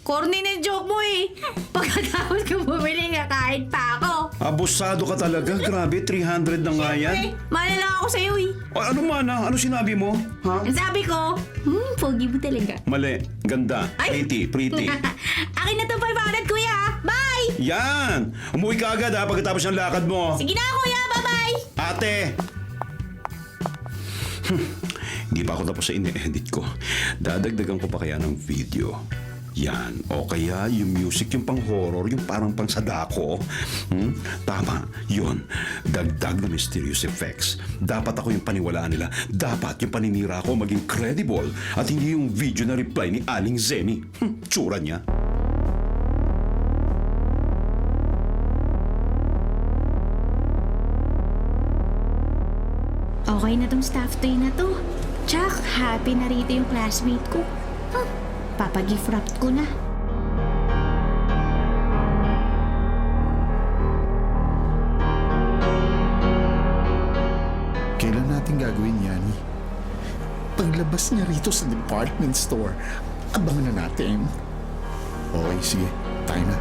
Corny na joke mo eh. Pagkatapos ko bumili nga kahit pa ako. Abusado ka talaga. Grabe, 300 na nga yan. Mahal lang ako sa'yo eh. Ano man, ha? Ano sinabi mo? Ha? Ang sabi ko, pogi mo talaga. Mali. Ganda. Ay! Pretty. Akin na to 500 kuya. Bye! Yan! Umuwi ka agad, ha? Pagkatapos ng lakad mo. Sige na kuya, bye-bye! Ate! Hindi pa ako tapos sa ine-edit ko. Dadagdagan ko pa kaya ng video. Yan. O kaya yung music, yung pang-horror, yung parang pang-sadako. Tama. Yun. Dagdag na mysterious effects. Dapat ako yung paniwalaan nila. Dapat yung paninira ko maging credible at hindi yung video na reply ni Aling Zeni. Tsura niya. Okay na tong staff day na to. Tsak, happy na rito yung classmate ko. Papag-gift wrap ko na. Kailan natin gagawin yan? Paglabas niya rito sa department store, abangan na natin. Okay, sige. Tayo na.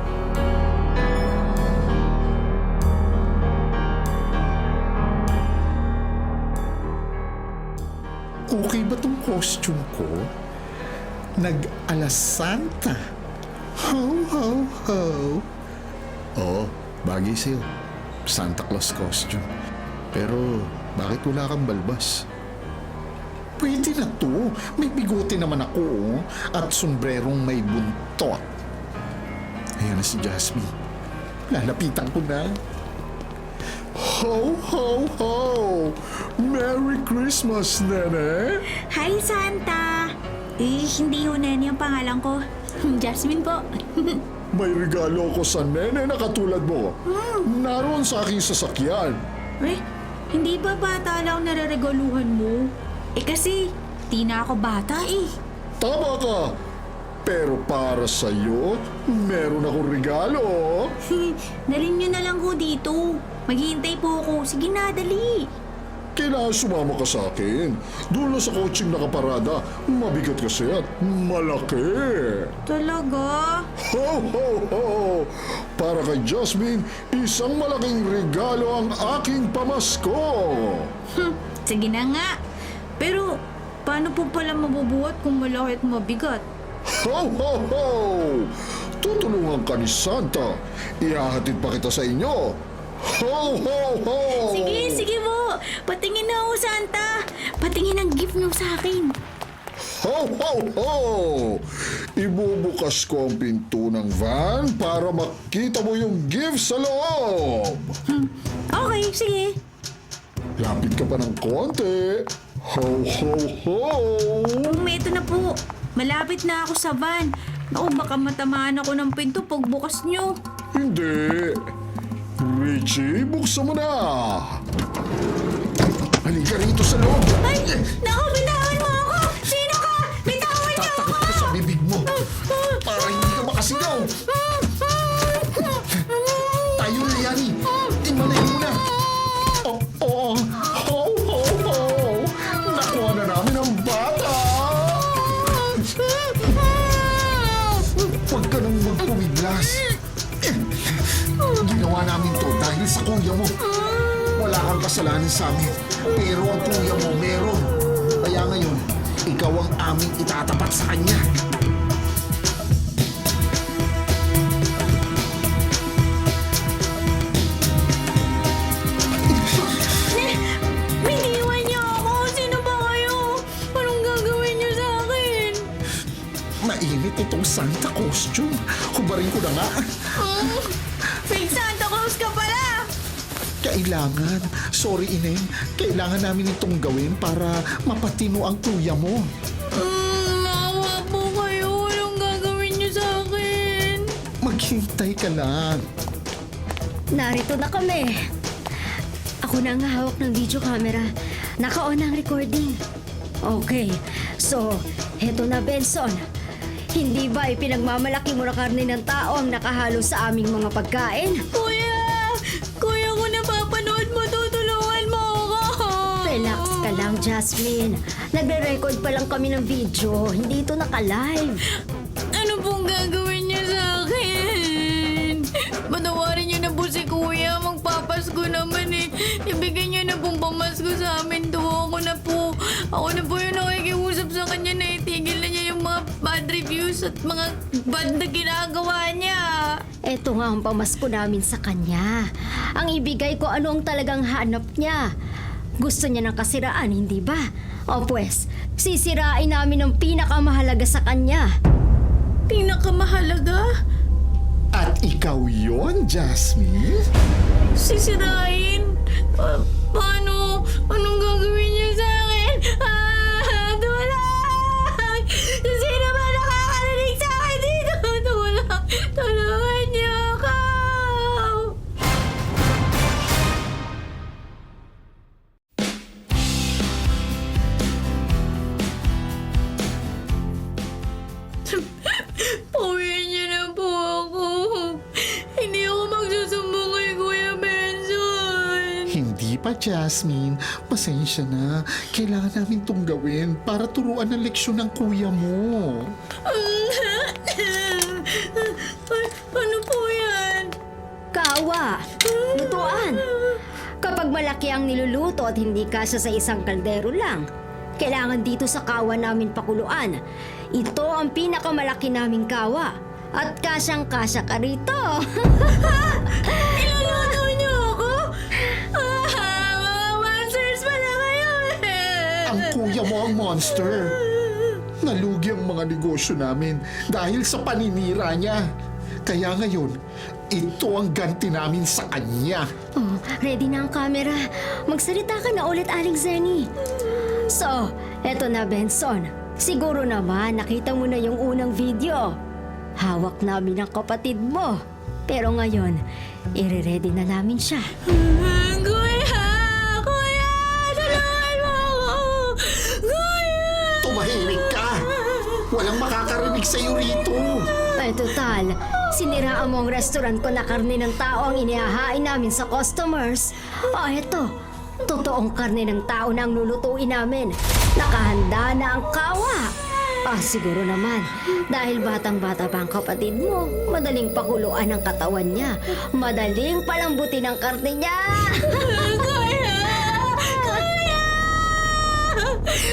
Okay ba tong costume ko? Nag-alas Santa. Ho, ho, ho. Oo, bagay sa'yo. Santa Claus costume. Pero, bakit wala kang balbas? Pwede na to. May bigote naman ako, oh. At sombrerong may buntot. Ayan na si Jasmine. Lalapitan ko na. Ho, ho, ho! Merry Christmas, Nene! Hi, Santa! Hindi ho Nene ang pangalan ko. Jasmine po. May regalo ko sa nene na katulad mo. Naroon sa aking sasakyan. Hindi ba bata lang nararegaluhan mo? Kasi, di na ako bata eh. Tama ka! Pero para sa'yo, meron akong regalo. Dalhin nyo na lang ho dito. Maghihintay po ako. Sige na, dali. Kailangan sumama ka sa akin. Doon lang sa coaching nakaparada. Mabigat kasi at malaki. Talaga? Ho, ho, ho! Para kay Jasmine, isang malaking regalo ang aking pamasko. Sige na nga. Pero, paano po pala mabubuhat kung malaki at mabigat? Ho, ho, ho! Tutulungan ka ni Santa. Ihahatid pa kita sa inyo. Ho, ho, ho! Sige po. Patingin na ho, Santa. Patingin ang gift nyo sa akin. Ho, ho, ho! Ibubukas ko ang pinto ng van para makita mo yung gift sa loob. Okay, sige. Lapit ka pa ng konti. Ho, ho, ho! Ito na po. Malapit na ako sa van. Naku, baka matamaan ako ng pinto pagbukas nyo. Hindi. Richie, buksan mo na. Halika rito sa loob. Ay! Naku, bitawan mo ako! Sino ka? Bitawan niyo ako! Tatakot ka sa bibig mo. Para hindi ka makasigaw. Tayo na, Yani. Timalayin mo na. Oh, ho, ho, ho. Nakuha na namin ang bata. Huwag ka nang magpumiglas. Ginawa namin to dahil sa kuya mo. Wala kang kasalanan sa amin. Pero ang kuya mo meron. Kaya ngayon, ikaw ang aming itatapat sa kanya. Biniwan niyo ako! Sino ba kayo? Anong gagawin niyo sa akin? Mainit itong Santa costume. Hubarin ko na nga. Fake Santa Claus ka pala! Kailangan. Sorry, Ineng. Kailangan namin itong gawin para mapatino ang kuya mo. Maawa po kayo. Anong gagawin niyo sa akin? Maghintay ka lang. Narito na kami. Ako na ang hawak ng video camera. Naka-on ang recording. Okay, so, heto na Benson. Hindi ba ipinagmamalaki mo na karne ng tao ang nakahalo sa aming mga pagkain? Kuya! Kuya, kung napapanood mo, tutulungan mo ako! Relax ka lang, Jasmine. Nagre-record pa lang kami ng video. Hindi ito naka-live. Ano pong gagawin niyo sa akin? Patawarin niyo na po si Kuya. Magpapasko naman eh. Ibigay niyo na pong pamasko sa amin to. Ako na po yung nakikiusap sa kanya na itigil na niya yung mga bad reviews at mga bad na ginagawa niya. Ito nga ang pamasko namin sa kanya. Ang ibigay ko ano ang talagang hanap niya. Gusto niya ng kasiraan, hindi ba? O pues, sisirain namin ang pinakamahalaga sa kanya. pinakamahalaga. At ikaw yon, Jasmine? Sisirain? Paano? Anong gagawin niyo sa akin? Tulong! Sino ba nakakarinig sa akin dito? Tulong! Tulungan niyo ako! Pauwiin niyo na po ako. Hindi ako magsusumbong kay Kuya Benson. Hindi pa, Jasmine. Pasensya na. Kailangan namin itong gawin para turuan ang leksyon ng kuya mo. Ano po yan? Kawa! Lutuan! Kapag malaki ang niluluto at hindi kasya sa isang kaldero lang, kailangan dito sa kawa namin pakuluan. Ito ang pinakamalaki naming kawa. At kasyang-kasya ka rito. Iluluto niyo ako? Mga monsters pala kayo eh. Ang kuya mo ang monster. Nalugi ang mga negosyo namin dahil sa paninira niya. Kaya ngayon, ito ang ganti namin sa kanya. Oh, ready na ang camera. Magsalita ka na ulit, Aling Zenny. So, eto na, Benson. Siguro naman nakita mo na yung unang video. Hawak namin ang kapatid mo. Pero ngayon, ire-ready na namin siya. Kuya! Kuya! Tulungan mo ako! Kuya! Tumahimik ka! Walang makakarinig sa'yo rito. Ay, total. Siniraan mo ang restaurant ko na karne ng tao ang inihahain namin sa customers. O, eto. Totoong karne ng tao na ang lulutuin namin. Nakahanda na ang kawa. Siguro naman, dahil batang-bata pa ang kapatid mo, madaling pakuluan ang katawan niya. Madaling palambutin ang karne niya. Kuya! Kuya!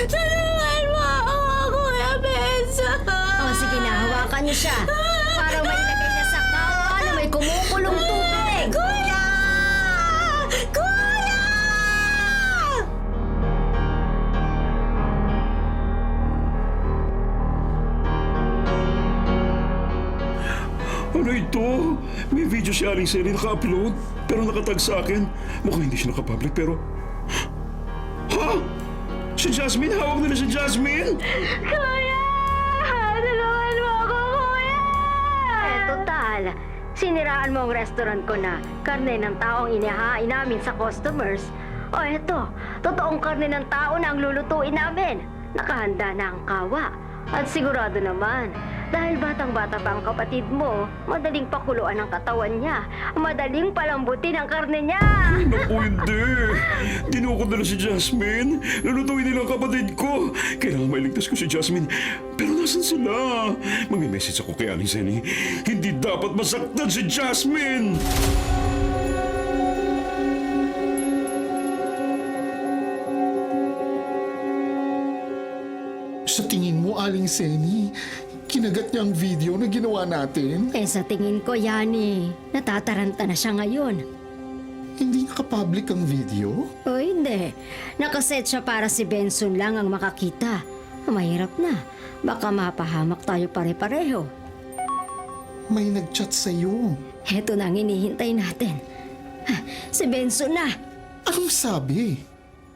Tulungan mo ako, Kuya Benson! Sige na, hawakan niyo siya. Para mailagay niya sa kawa na may kumukulong tubig. Kuya! Kuya! Ano ito? May video si Aling Sally naka-upload, pero nakatag sa akin. Mukhang hindi siya nakapublic, pero... Ha? Si Jasmine? Hawak nila si Jasmine? Kuya! Tulungan mo ako, Kuya! Total, siniraan mo ang restaurant ko na karne ng taong inihahain namin sa customers. O eto, totoong karne ng tao na ang lulutuin namin. Nakahanda na ang kawa. At sigurado naman, dahil batang-bata pa ang kapatid mo, madaling pakuluan ang katawan niya. Madaling palambutin ang karne niya. Naku, hindi. Dinukod nila si Jasmine. Lulutuin nila ang kapatid ko. Kailangan mailigtas ko si Jasmine. Pero nasan sila? Magme-message ako kay Aling Sally. Hindi dapat masaktan si Jasmine! Sa tingin mo, Aling Seni, kinagat niya ang video na ginawa natin? Sa tingin ko, Yani, natataranta na siya ngayon. Hindi nakapublic ang video? O hindi. Nakaset siya para si Benson lang ang makakita. Mahirap na. Baka mapahamak tayo pare-pareho. May nag-chat sa'yo. Heto na ang hinihintay natin. Si Benson na. Anong sabi?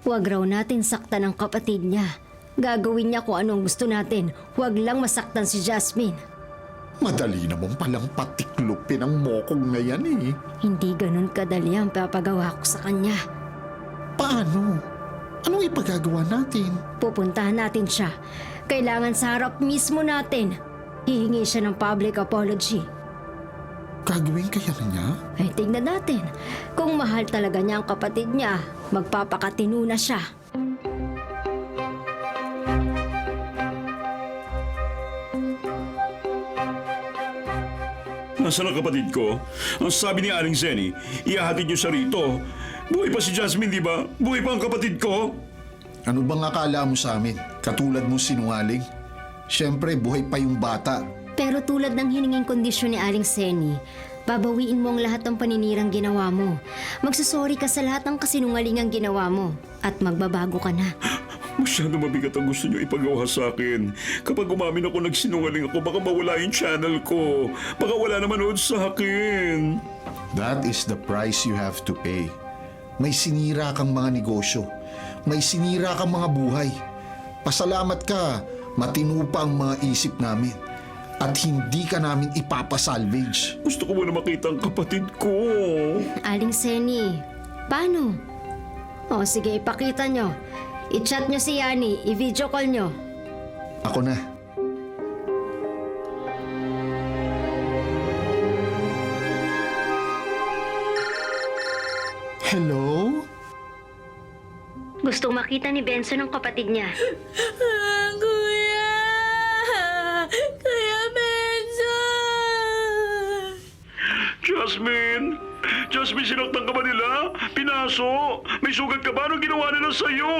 Huwag raw natin saktan ang kapatid niya. Gagawin niya kung anong gusto natin. Huwag lang masaktan si Jasmine. Madali naman palang patiklupin ang mokong na yan eh. Hindi ganun kadali ang papagawa ko sa kanya. Paano? Anong ipagagawa natin? Pupuntahan natin siya. Kailangan sa harap mismo natin. Hihingi siya ng public apology. Gagawin kaya na niya? Ay, tignan natin. Kung mahal talaga niya ang kapatid niya, magpapakatino na siya. Nasaan ang kapatid ko? Ang sabi ni Aling Zenny, ihahatid niyo siya rito. Buhay pa si Jasmine, di ba? Buhay pa ang kapatid ko. Ano bang akala mo sa amin? Katulad mo sinungaling? Siyempre, buhay pa yung bata. Pero tulad ng hininging kondisyon ni Aling Seni, babawiin mo ang lahat ng paninirang ginawa mo. Magsasorry ka sa lahat ng kasinungalingang ginawa mo. At magbabago ka na. Masyado mabigat ang gusto niyo ipagawa sa akin. Kapag umamin ako nagsinungaling ako, baka mawala yung channel ko. Baka wala na manood sa akin. That is the price you have to pay. May sinira kang mga negosyo. May sinira kang mga buhay. Pasalamat ka, matino pa ang mga isip namin. At hindi ka namin ipapasalvage. Gusto ko muna makita ang kapatid ko. Aling Seni, paano? O sige, ipakita nyo. I-chat nyo si Yani, i-video call nyo. Ako na. Hello? Gustong makita ni Benson ang kapatid niya. Kuya! Kuya Benson! Jasmine! Jasmine, sinaktan ka ba nila? Pinaso? May sugat ka ba? Anong ginawa nila sa'yo?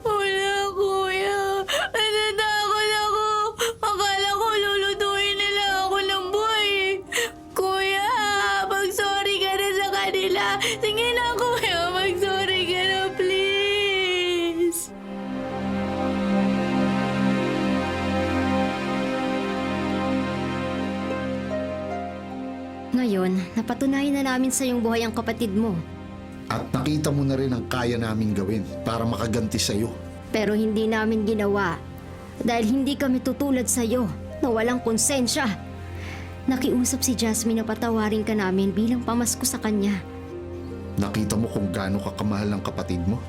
Wala, kuya. Natatakot ako. Akala ko lulutuin nila ako ng buhay. Kuya, mag-sorry ka na sa kanila. Sige na, kuya. Mag-sorry ka na, please. Ngayon, napatunayan na namin sa iyong buhay ang kapatid mo. At nakita mo na rin ang kaya namin gawin para makaganti sa'yo. Pero hindi namin ginawa dahil hindi kami tutulad sa iyo na walang konsensya. Nakiusap si Jasmine na patawarin ka namin bilang pamasko sa kanya. Nakita mo kung gaano ka kamahal ng kapatid mo?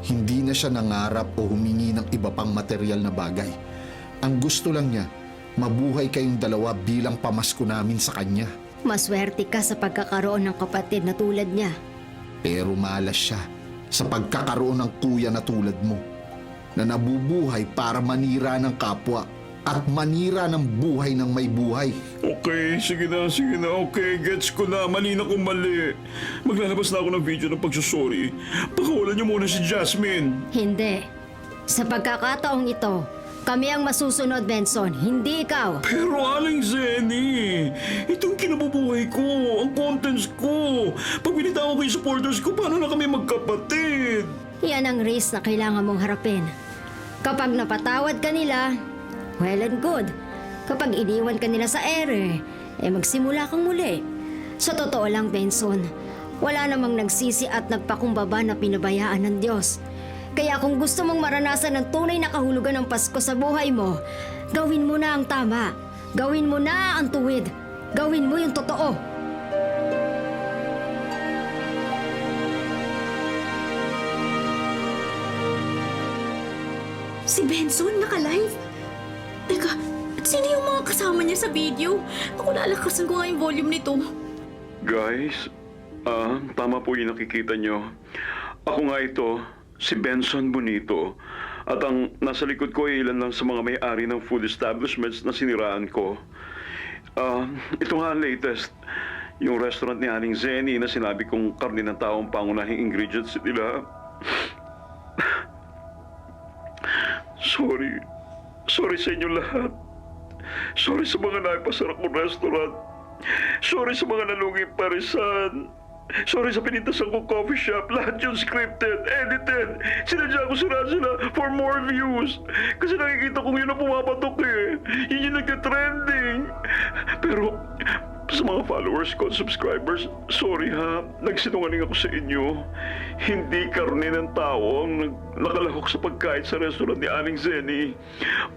Hindi na siya nangarap o humingi ng iba pang material na bagay. Ang gusto lang niya, mabuhay kayong dalawa bilang pamasko namin sa kanya. Maswerte ka sa pagkakaroon ng kapatid na tulad niya. Pero malas siya sa pagkakaroon ng kuya na tulad mo, na nabubuhay para manira ng kapwa at manira ng buhay ng may buhay. Okay, sige na. Okay, gets ko na. Mali na kung mali. Maglalabas na ako ng video ng pagsusorry. Pakawalan niyo muna si Jasmine. Hindi. Sa pagkakataong ito, kami ang masusunod, Benson, hindi ikaw. Pero Aling Zenny, itong kinabubuhay ko, ang contents ko. Pag binitawan ko yung supporters ko, paano na kami magkapatid? Yan ang risk na kailangan mong harapin. Kapag napatawad ka nila, well and good. Kapag iniwan ka nila sa ere, magsimula kang muli. Sa totoo lang, Benson, wala namang nagsisi at nagpakumbaba na pinabayaan ng Diyos. Kaya kung gusto mong maranasan ang tunay na kahulugan ng Pasko sa buhay mo, gawin mo na ang tama. Gawin mo na ang tuwid. Gawin mo yung totoo. Si Benson, naka-live? Teka, at sino yung mga kasama niya sa video? Ako lalakasan ko nga yung volume nito. Guys, tama po yung nakikita nyo. Ako nga ito, si Benson Bonito. At ang nasa likod ko ay ilan lang sa mga may-ari ng food establishments na siniraan ko. Ito nga ang latest. Yung restaurant ni Aling Zenny na sinabi kong karne ng tao ang pangunahing ingredients nila. Sorry. Sorry sa inyo lahat. Sorry sa mga naipasarap kong restaurant. Sorry sa mga nalunging parisan. Sorry sa pinintasan kong coffee shop. Lahat yun scripted, edited. Sinadya ko sila for more views. Kasi nakikita kong yun ang pumapatok eh. Yun yung nagka-trending. Pero sa mga followers ko, subscribers, sorry ha. Nagsinungaling ako sa inyo. Hindi karne ng tao ang nakalahok sa pagkain sa restaurant ni Aling Zenny.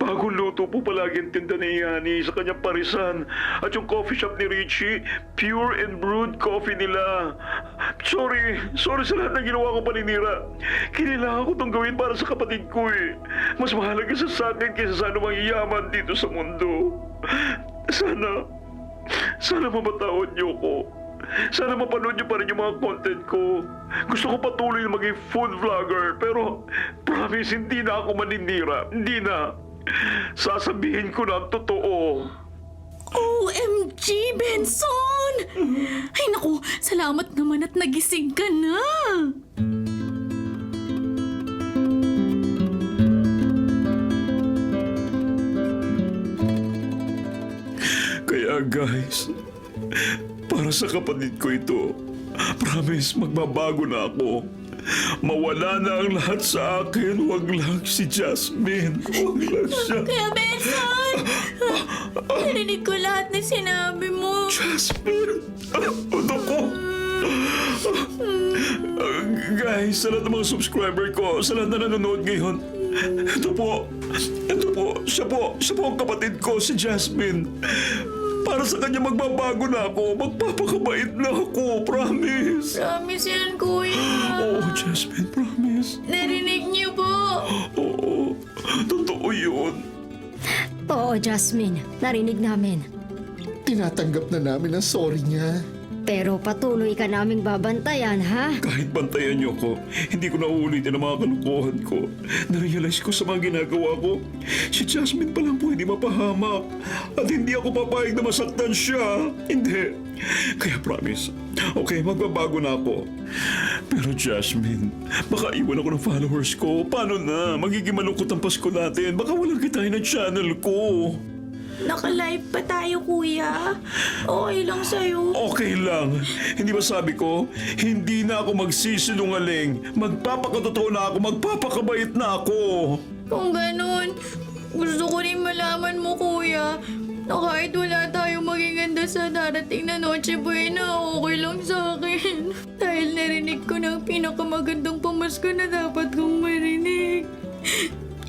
Bagong luto po palagi ang tinda ni Yani sa kanyang parisan. At yung coffee shop ni Richie, pure and brewed coffee nila. Sorry sa lahat ng ginawa kong paninira. Kailangan ko itong gawin para sa kapatid ko eh. Mas mahalaga sa akin kaysa sa anumang yaman dito sa mundo. Sana mapatawad niyo ko. Sana mapanood niyo pa rin yung mga content ko. Gusto ko patuloy na maging food vlogger, pero promise hindi na ako maninira. Hindi na. Sasabihin ko na ang totoo. OMG, Benson! Ay naku, salamat naman at nagising ka na. Kaya guys, para sa kapatid ko ito, promise magbabago na ako. Mawala na ang lahat sa akin. Wag lang si Jasmine. Wag lang siya. Kuya Benson! Narinig ko lahat na sinabi mo. Jasmine! Ano ko? Guys, sa lahat ng mga subscriber ko, sa lahat na nanonood ngayon, ito po, siya po ang kapatid ko, si Jasmine. Para sa kanya magbabago na ako, magpapakabait na ako, promise. Promise yan, kuya. Oo, Jasmine, promise. Narinig niyo po. Oo, totoo yun. Oo, Jasmine. Narinig namin. Tinatanggap na namin ang sorry niya. Pero patuloy ka naming babantayan, ha? Kahit bantayan niyo ko, hindi ko na uulitin ang mga kalukuhan ko. Narealize ko sa mga ginagawa ko, si Jasmine pa lang pwede mapahamak. At hindi ako papayag na masaktan siya. Hindi. Kaya promise, okay, magbabago na ako. Pero Jasmine, baka iwan ako ng followers ko. Paano na? Magiging malungkot ang Pasko natin. Baka walang kitain ng channel ko. Naka-live pa tayo, kuya. Okay lang sa'yo. Okay lang. Hindi ba sabi ko, hindi na ako magsisinungaling. Magpapakatotoo na ako, magpapakabait na ako. Kung ganun, gusto ko rin malaman mo, kuya, na kahit wala tayong maging ganda sa darating na Noche Buena, okay lang sa akin. Dahil narinig ko ng pinakamagandang pamasko na dapat kong marinig.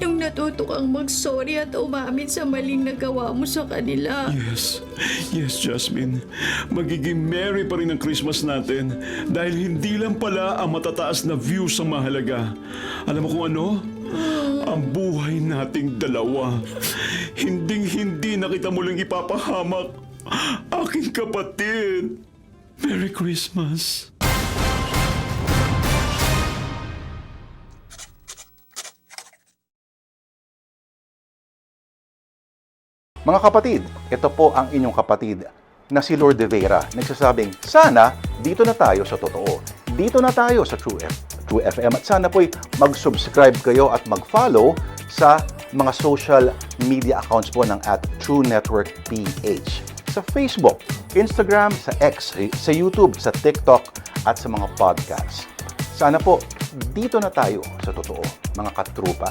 Yung natuto kang mag-sorry at umamin sa maling nagawa mo sa kanila. Yes, Jasmine. Magiging merry pa rin ang Christmas natin dahil hindi lang pala ang matataas na views ang mahalaga. Alam mo kung ano? Ang buhay nating dalawa. Hinding-hindi na kita muling ipapahamak. Aking kapatid. Merry Christmas. Mga kapatid, ito po ang inyong kapatid na si Lord De Vera. Nagsasabing, sana dito na tayo sa totoo. Dito na tayo sa True FM. At sana po'y mag-subscribe kayo at mag-follow sa mga social media accounts po ng @TrueNetworkPH. Sa Facebook, Instagram, sa X, sa YouTube, sa TikTok, at sa mga podcast. Sana po, dito na tayo sa totoo, mga katrupa.